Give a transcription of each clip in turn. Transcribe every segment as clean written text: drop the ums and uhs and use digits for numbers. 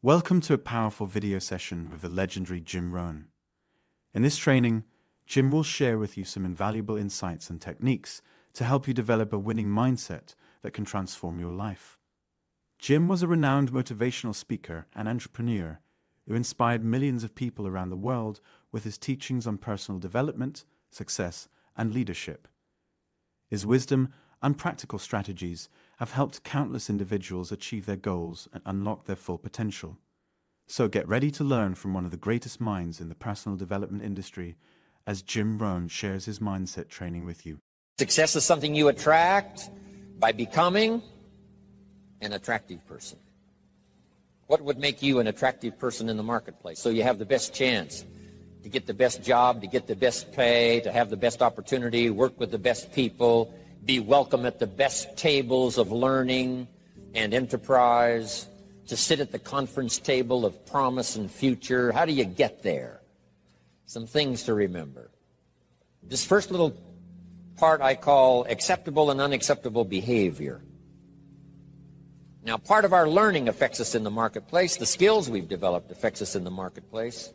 Welcome to a powerful video session with the legendary Jim Rohn. In this training, Jim will share with you some invaluable insights and techniques to help you develop a winning mindset that can transform your life. Jim was a renowned motivational speaker and entrepreneur who inspired millions of people around the world with his teachings on personal development, success, and leadership. His wisdom and practical strategies have helped countless individuals achieve their goals and unlock their full potential. So get ready to learn from one of the greatest minds in the personal development industry as Jim Rohn shares his mindset training with you. Success is something you attract by becoming an attractive person. What would make you an attractive person in the marketplace? So you have the best chance to get the best job, to get the best pay, to have the best opportunity, work with the best people, be welcome at the best tables of learning and enterprise, to sit at the conference table of promise and future. How do you get there? Some things to remember. This first little part I call acceptable and unacceptable behavior. Now, part of our learning affects us in the marketplace. The skills we've developed affects us in the marketplace.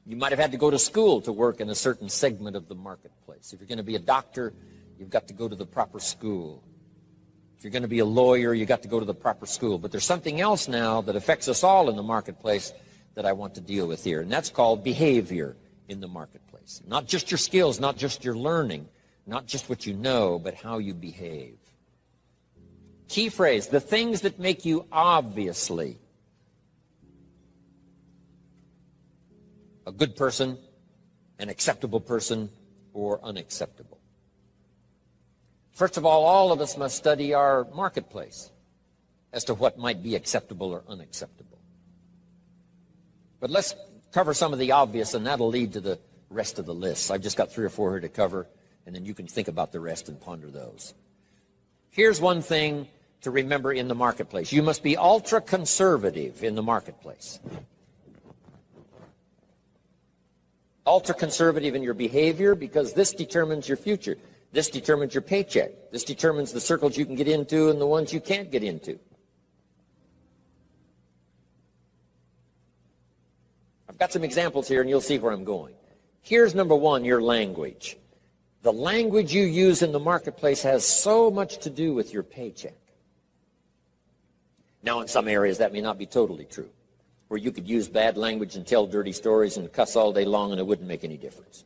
You might have had to go to school to work in a certain segment of the marketplace. If you're going to be a doctor, you've got to go to the proper school. If you're going to be a lawyer, you've got to go to the proper school. But there's something else now that affects us all in the marketplace that I want to deal with here, and that's called behavior in the marketplace. Not just your skills, not just your learning, not just what you know, but how you behave. Key phrase, the things that make you obviously a good person, an acceptable person, or unacceptable. First of all of us must study our marketplace as to what might be acceptable or unacceptable. But let's cover some of the obvious, and that'll lead to the rest of the list. I've just got 3 or 4 here to cover, and then you can think about the rest and ponder those. Here's one thing to remember in the marketplace. You must be ultra-conservative in the marketplace. Ultra-conservative in your behavior, because this determines your future. This determines your paycheck. This determines the circles you can get into and the ones you can't get into. I've got some examples here, and you'll see where I'm going. Here's number 1, your language. The language you use in the marketplace has so much to do with your paycheck. Now, in some areas, that may not be totally true, where you could use bad language and tell dirty stories and cuss all day long and it wouldn't make any difference.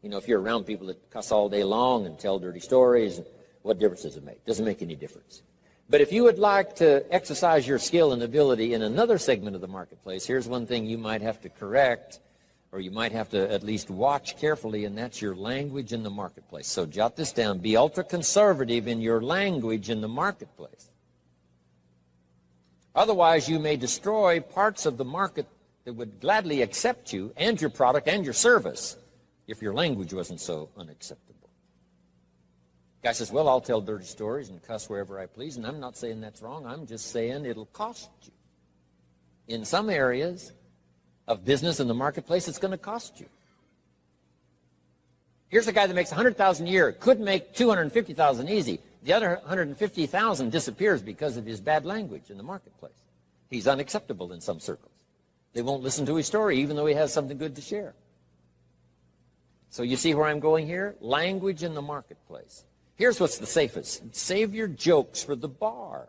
You know, if you're around people that cuss all day long and tell dirty stories, what difference does it make? Doesn't make any difference. But if you would like to exercise your skill and ability in another segment of the marketplace, here's one thing you might have to correct, or you might have to at least watch carefully, and that's your language in the marketplace. So jot this down. Be ultra-conservative in your language in the marketplace. Otherwise, you may destroy parts of the market that would gladly accept you and your product and your service if your language wasn't so unacceptable. Guy says, well, I'll tell dirty stories and cuss wherever I please, and I'm not saying that's wrong. I'm just saying it'll cost you. In some areas of business in the marketplace, it's going to cost you. Here's a guy that makes $100,000 a year, could make $250,000 easy. The other $150,000 disappears because of his bad language in the marketplace. He's unacceptable in some circles. They won't listen to his story, even though he has something good to share. So you see where I'm going here? Language in the marketplace. Here's what's the safest. Save your jokes for the bar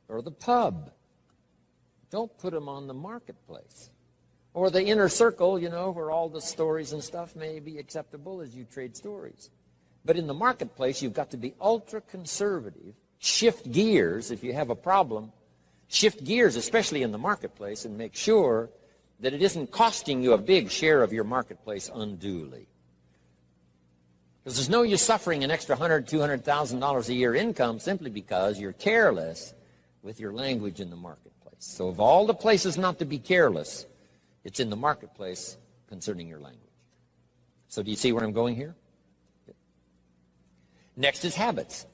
or the pub. Don't put them on the marketplace. Or the inner circle, you know, where all the stories and stuff may be acceptable as you trade stories. But in the marketplace, you've got to be ultra-conservative, shift gears if you have a problem, shift gears, especially in the marketplace, and make sure that it isn't costing you a big share of your marketplace unduly. Because there's no use suffering an extra $100,000, $200,000 a year income simply because you're careless with your language in the marketplace. So of all the places not to be careless, it's in the marketplace concerning your language. So do you see where I'm going here? Next is habits.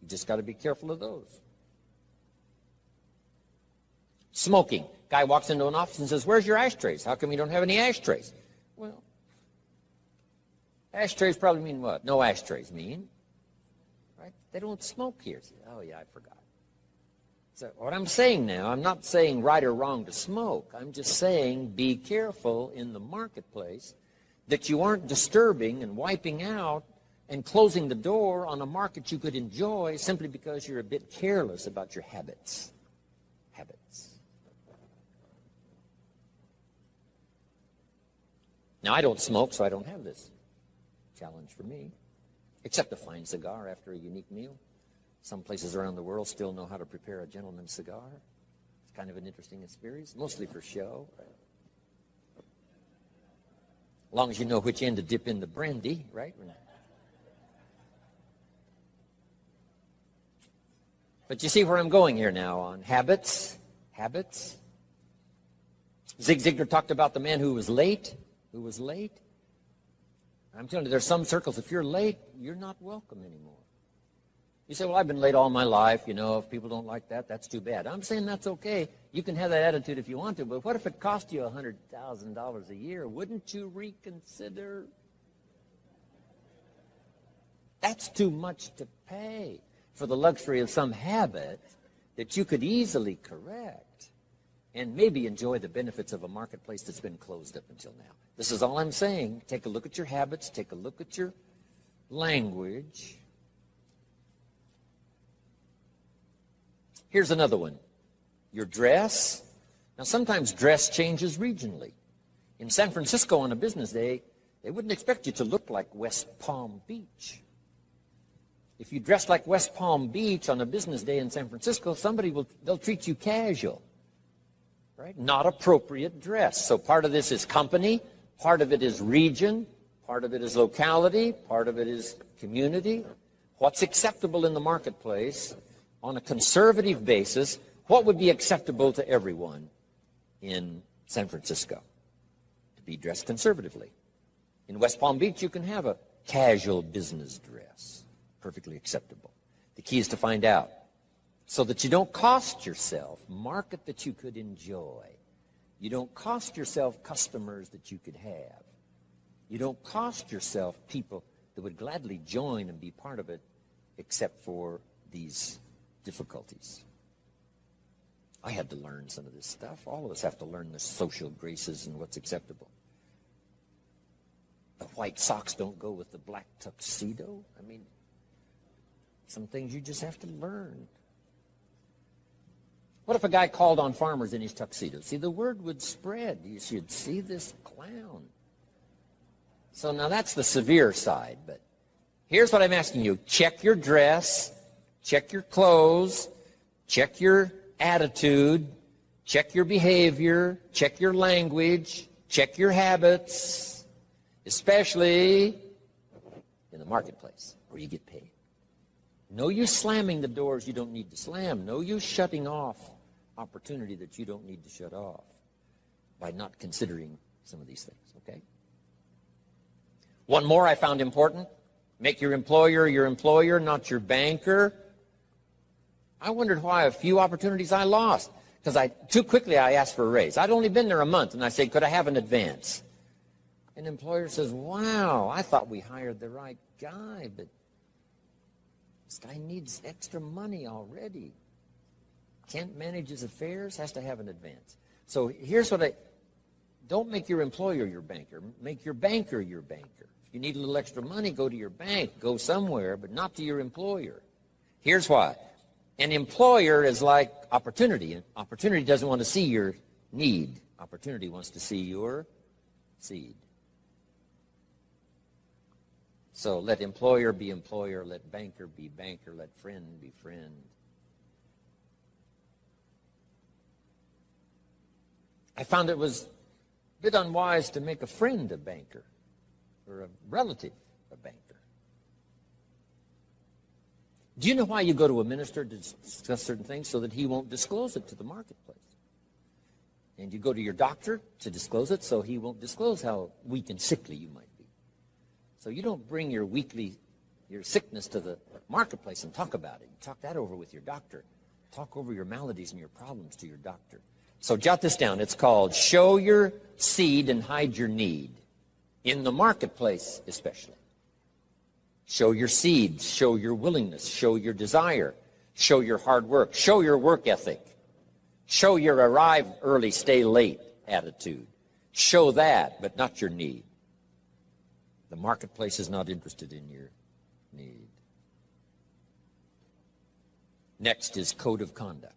You just got to be careful of those. Smoking. Guy walks into an office and says, where's your ashtrays? How come you don't have any ashtrays? Well, ashtrays probably mean what? No ashtrays mean. Right? They don't smoke here. Oh, yeah, I forgot. So what I'm saying now, I'm not saying right or wrong to smoke. I'm just saying be careful in the marketplace that you aren't disturbing and wiping out and closing the door on a market you could enjoy simply because you're a bit careless about your habits. Habits. Now, I don't smoke, so I don't have this challenge for me, except a fine cigar after a unique meal. Some places around the world still know how to prepare a gentleman's cigar. It's kind of an interesting experience, mostly for show. As long as you know which end to dip in the brandy, right? But you see where I'm going here now on habits. Habits. Zig Ziglar talked about the man who was late. Who was late. I'm telling you, there's some circles, if you're late, you're not welcome anymore. You say, well, I've been late all my life. You know, if people don't like that, that's too bad. I'm saying that's okay. You can have that attitude if you want to, but what if it cost you $100,000 a year? Wouldn't you reconsider? That's too much to pay for the luxury of some habit that you could easily correct and maybe enjoy the benefits of a marketplace that's been closed up until now. This is all I'm saying. Take a look at your habits. Take a look at your language. Here's another one. Your dress. Now, sometimes dress changes regionally. In San Francisco on a business day, they wouldn't expect you to look like West Palm Beach. If you dress like West Palm Beach on a business day in San Francisco, they'll treat you casual, right? Not appropriate dress. So part of this is company, part of it is region, part of it is locality, part of it is community. What's acceptable in the marketplace on a conservative basis? What would be acceptable to everyone in San Francisco? To be dressed conservatively. In West Palm Beach, you can have a casual business dress. Perfectly acceptable. The key is to find out so that you don't cost yourself market that you could enjoy. You don't cost yourself customers that you could have. You don't cost yourself people that would gladly join and be part of it except for these difficulties. I had to learn some of this stuff. All of us have to learn the social graces and what's acceptable. The white socks don't go with the black tuxedo. I mean, some things you just have to learn. What if a guy called on farmers in his tuxedo? See, the word would spread. You should see this clown. So now that's the severe side, but here's what I'm asking you. Check your dress, check your clothes, check your attitude, check your behavior, check your language, check your habits, especially in the marketplace where you get paid. No use slamming the doors you don't need to slam. No use shutting off opportunity that you don't need to shut off by not considering some of these things, okay? One more I found important. Make your employer, not your banker. I wondered why a few opportunities I lost because too quickly I asked for a raise. I'd only been there a month, and I said, could I have an advance? An employer says, wow, I thought we hired the right guy, but this guy needs extra money already. Can't manage his affairs, has to have an advance. So here's what don't make your employer your banker. Make your banker your banker. If you need a little extra money, go to your bank. Go somewhere, but not to your employer. Here's why. An employer is like opportunity. Opportunity doesn't want to see your need. Opportunity wants to see your seed. So let employer be employer, let banker be banker, let friend be friend. I found it was a bit unwise to make a friend a banker or a relative a banker. Do you know why you go to a minister to discuss certain things? So that he won't disclose it to the marketplace. And you go to your doctor to disclose it so he won't disclose how weak and sickly you might be. So you don't bring your sickness to the marketplace and talk about it. You talk that over with your doctor. Talk over your maladies and your problems to your doctor. So jot this down. It's called show your seed and hide your need. In the marketplace especially. Show your seed. Show your willingness. Show your desire. Show your hard work. Show your work ethic. Show your arrive early, stay late attitude. Show that, but not your need. The marketplace is not interested in your need. Next is code of conduct.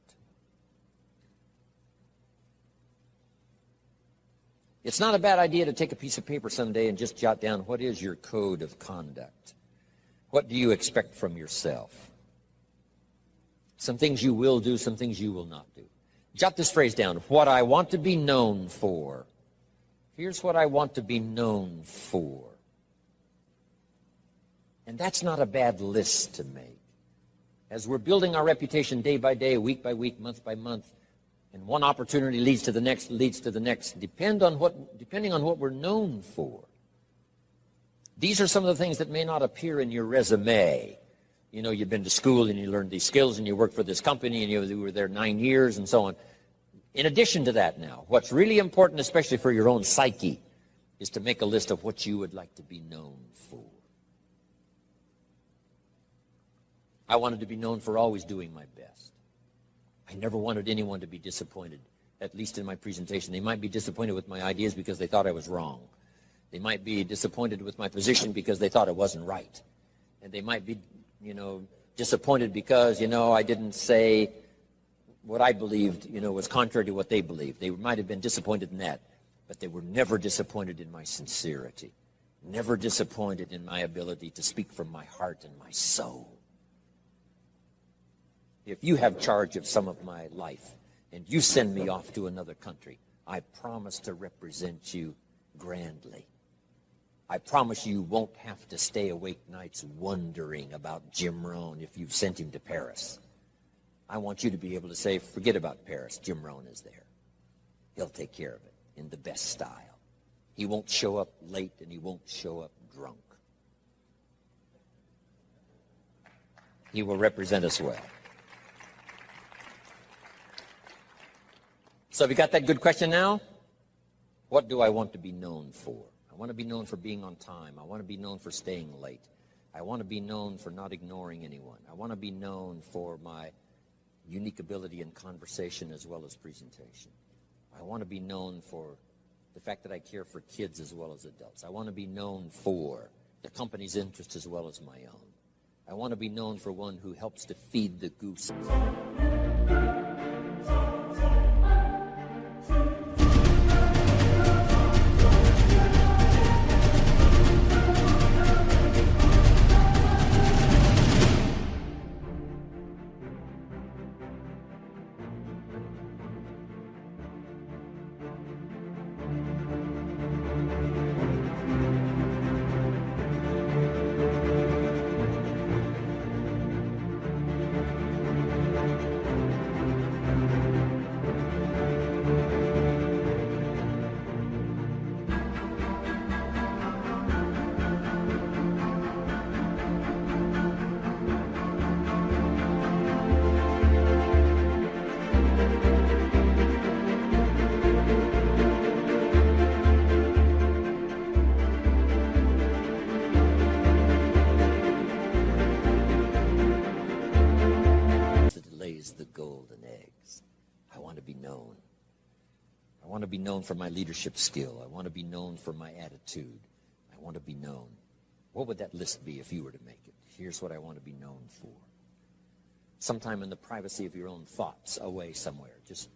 It's not a bad idea to take a piece of paper someday and just jot down what is your code of conduct. What do you expect from yourself? Some things you will do, some things you will not do. Jot this phrase down. What I want to be known for. Here's what I want to be known for. And that's not a bad list to make. As we're building our reputation day by day, week by week, month by month, and one opportunity leads to the next, depending on what we're known for. These are some of the things that may not appear in your resume. You know, you've been to school and you learned these skills and you worked for this company and you were there 9 years and so on. In addition to that now, what's really important, especially for your own psyche, is to make a list of what you would like to be known for. I wanted to be known for always doing my best. I never wanted anyone to be disappointed, at least in my presentation. They might be disappointed with my ideas because they thought I was wrong. They might be disappointed with my position because they thought it wasn't right. And they might be, disappointed because, I didn't say what I believed, was contrary to what they believed. They might have been disappointed in that, but they were never disappointed in my sincerity, never disappointed in my ability to speak from my heart and my soul. If you have charge of some of my life and you send me off to another country, I promise to represent you grandly. I promise you won't have to stay awake nights wondering about Jim Rohn if you've sent him to Paris. I want you to be able to say, forget about Paris, Jim Rohn is there. He'll take care of it in the best style. He won't show up late and he won't show up drunk. He will represent us well. So have you got that good question now? What do I want to be known for? I want to be known for being on time. I want to be known for staying late. I want to be known for not ignoring anyone. I want to be known for my unique ability in conversation as well as presentation. I want to be known for the fact that I care for kids as well as adults. I want to be known for the company's interest as well as my own. I want to be known for one who helps to feed the goose. The golden eggs. I want to be known. I want to be known for my leadership skill. I want to be known for my attitude. I want to be known. What would that list be if you were to make it? Here's what I want to be known for. Sometime in the privacy of your own thoughts, away somewhere, just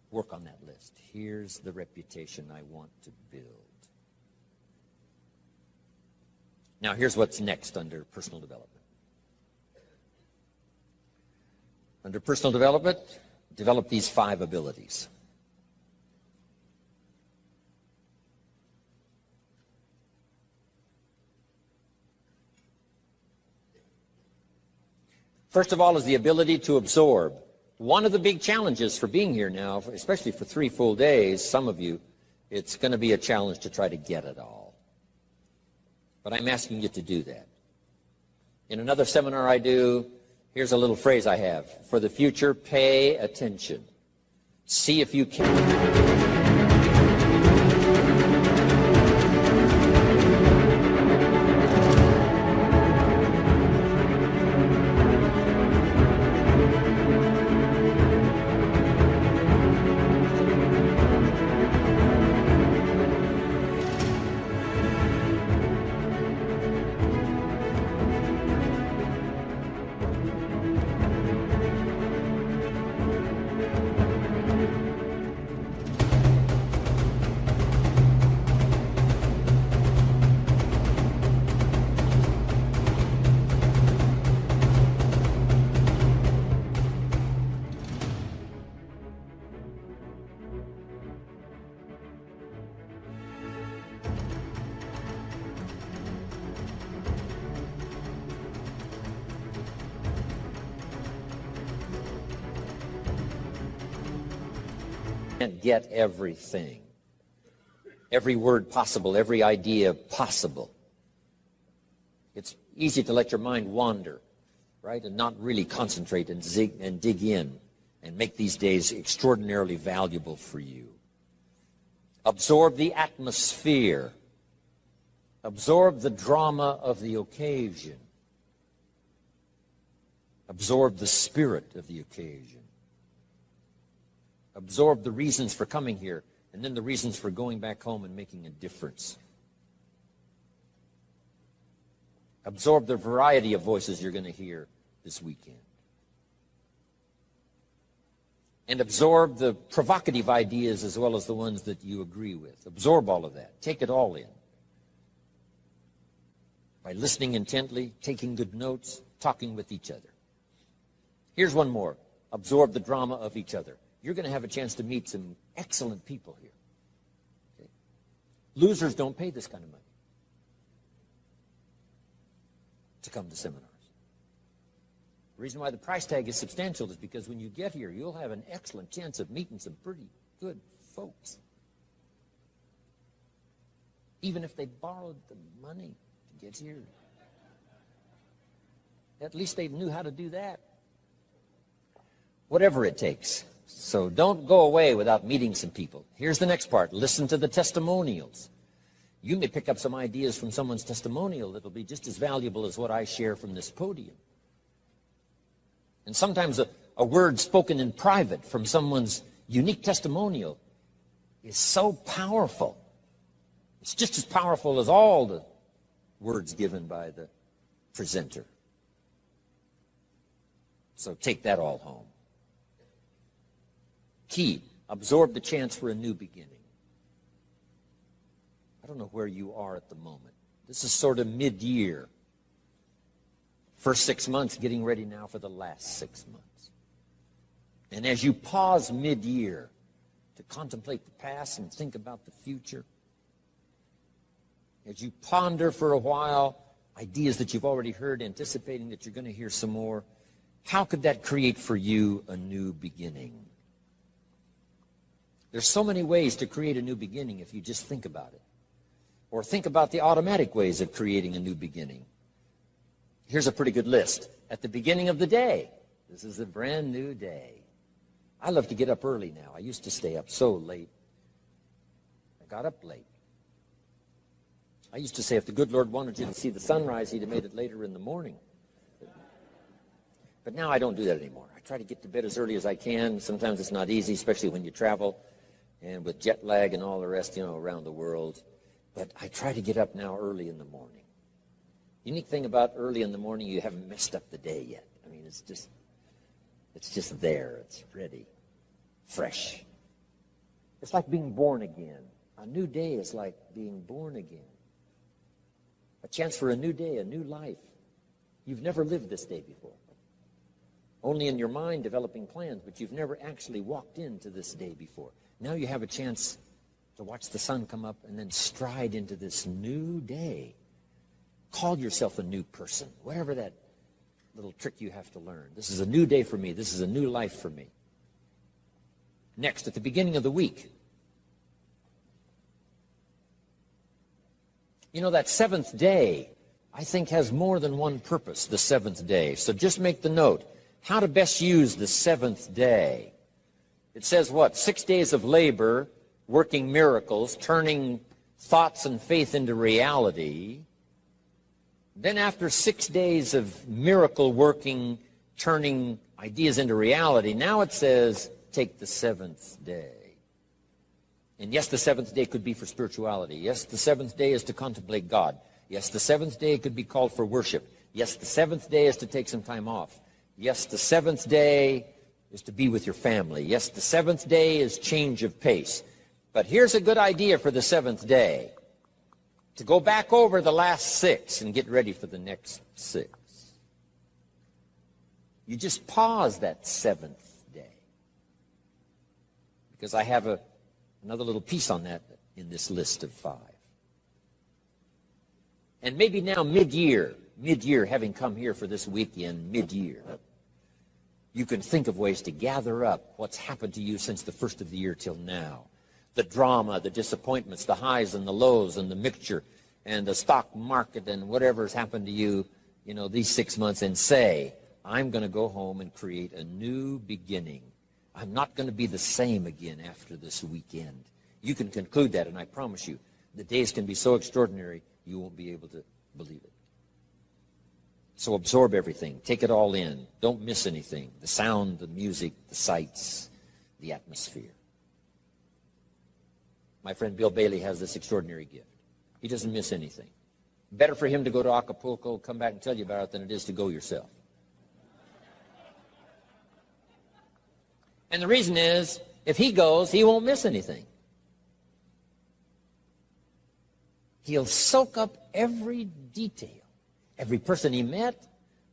work on that list. Here's the reputation I want to build. Now, here's what's next under personal development. Under personal development, develop these 5 abilities. First of all is the ability to absorb. One of the big challenges for being here now, especially for 3 full days, some of you, it's going to be a challenge to try to get it all. But I'm asking you to do that. In another seminar I do, here's a little phrase I have. For the future, pay attention. See if you can. can't get everything. Every word possible, every idea possible. It's easy to let your mind wander, right, and not really concentrate and dig in and make these days extraordinarily valuable for you. Absorb the atmosphere. Absorb the drama of the occasion. Absorb the spirit of the occasion. Absorb the reasons for coming here, and then the reasons for going back home and making a difference. Absorb the variety of voices you're going to hear this weekend. And absorb the provocative ideas as well as the ones that you agree with. Absorb all of that. Take it all in. By listening intently, taking good notes, talking with each other. Here's one more. Absorb the drama of each other. You're going to have a chance to meet some excellent people here. Okay? Losers don't pay this kind of money to come to seminars. The reason why the price tag is substantial is because when you get here, you'll have an excellent chance of meeting some pretty good folks. Even if they borrowed the money to get here. At least they knew how to do that. Whatever it takes. So don't go away without meeting some people. Here's the next part. Listen to the testimonials. You may pick up some ideas from someone's testimonial that will be just as valuable as what I share from this podium. And sometimes a word spoken in private from someone's unique testimonial is so powerful. It's just as powerful as all the words given by the presenter. So take that all home. Key, absorb the chance for a new beginning. I don't know where you are at the moment. This is sort of mid-year. First 6 months, getting ready now for the last 6 months. And as you pause mid-year to contemplate the past and think about the future, as you ponder for a while ideas that you've already heard, anticipating that you're going to hear some more, how could that create for you a new beginning? There's so many ways to create a new beginning if you just think about it. Or think about the automatic ways of creating a new beginning. Here's a pretty good list. At the beginning of the day, this is a brand new day. I love to get up early now. I used to stay up so late. I got up late. I used to say if the good Lord wanted you to see the sunrise, he'd have made it later in the morning. But now I don't do that anymore. I try to get to bed as early as I can. Sometimes it's not easy, especially when you travel and with jet lag and all the rest, around the world. But I try to get up now early in the morning. Unique thing about early in the morning, you haven't messed up the day yet. I mean, it's just there. It's ready, fresh. It's like being born again. A new day is like being born again. A chance for a new day, a new life. You've never lived this day before. Only in your mind developing plans, but you've never actually walked into this day before. Now you have a chance to watch the sun come up and then stride into this new day. Call yourself a new person, whatever that little trick you have to learn. This is a new day for me. This is a new life for me. Next, at the beginning of the week, that seventh day, I think, has more than one purpose, the seventh day. So just make the note. How to best use the seventh day. It says what? 6 days of labor, working miracles, turning thoughts and faith into reality. Then after 6 days of miracle working, turning ideas into reality, now it says, take the seventh day. And yes, the seventh day could be for spirituality. Yes, the seventh day is to contemplate God. Yes, the seventh day could be called for worship. Yes, the seventh day is to take some time off. Yes, the seventh day is to be with your family. Yes, the seventh day is change of pace. But here's a good idea for the seventh day. To go back over the last 6 and get ready for the next 6. You just pause that seventh day. Because I have another little piece on that in this list of 5. And maybe now mid-year, having come here for this weekend, mid-year, You can think of ways to gather up what's happened to you since the first of the year till now. The drama, the disappointments, the highs and the lows and the mixture and the stock market and whatever has happened to you, these 6 months, and say, I'm going to go home and create a new beginning. I'm not going to be the same again after this weekend. You can conclude that, and I promise you, the days can be so extraordinary, you won't be able to believe it. So absorb everything. Take it all in. Don't miss anything. The sound, the music, the sights, the atmosphere. My friend Bill Bailey has this extraordinary gift. He doesn't miss anything. Better for him to go to Acapulco, come back and tell you about it, than it is to go yourself. And the reason is, if he goes, he won't miss anything. He'll soak up every detail. Every person he met,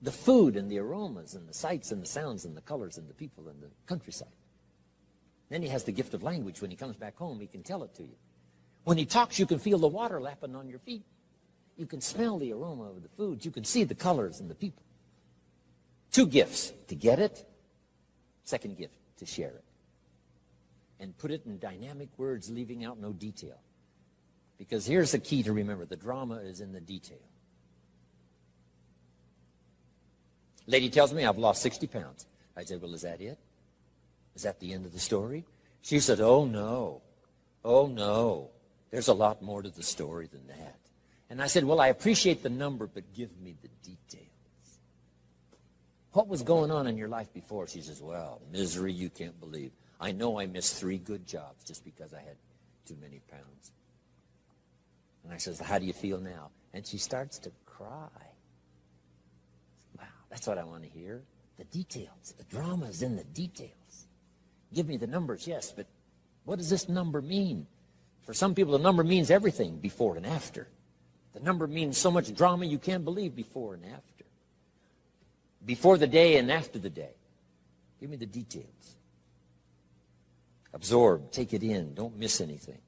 the food and the aromas and the sights and the sounds and the colors and the people and the countryside. Then he has the gift of language. When he comes back home, he can tell it to you. When he talks, you can feel the water lapping on your feet. You can smell the aroma of the food. You can see the colors and the people. 2 gifts: to get it, second gift, to share it. And put it in dynamic words, leaving out no detail. Because here's the key to remember: the drama is in the detail. Lady tells me I've lost 60 pounds. I said, well, is that it? Is that the end of the story? She said, oh, no. Oh, no. There's a lot more to the story than that. And I said, well, I appreciate the number, but give me the details. What was going on in your life before? She says, well, misery you can't believe. I know I missed 3 good jobs just because I had too many pounds. And I says, how do you feel now? And she starts to cry. Wow, that's what I want to hear. The details. The drama is in the details. Give me the numbers, yes, but what does this number mean? For some people, the number means everything, before and after. The number means so much drama you can't believe, before and after. Before the day and after the day. Give me the details. Absorb, take it in, don't miss anything.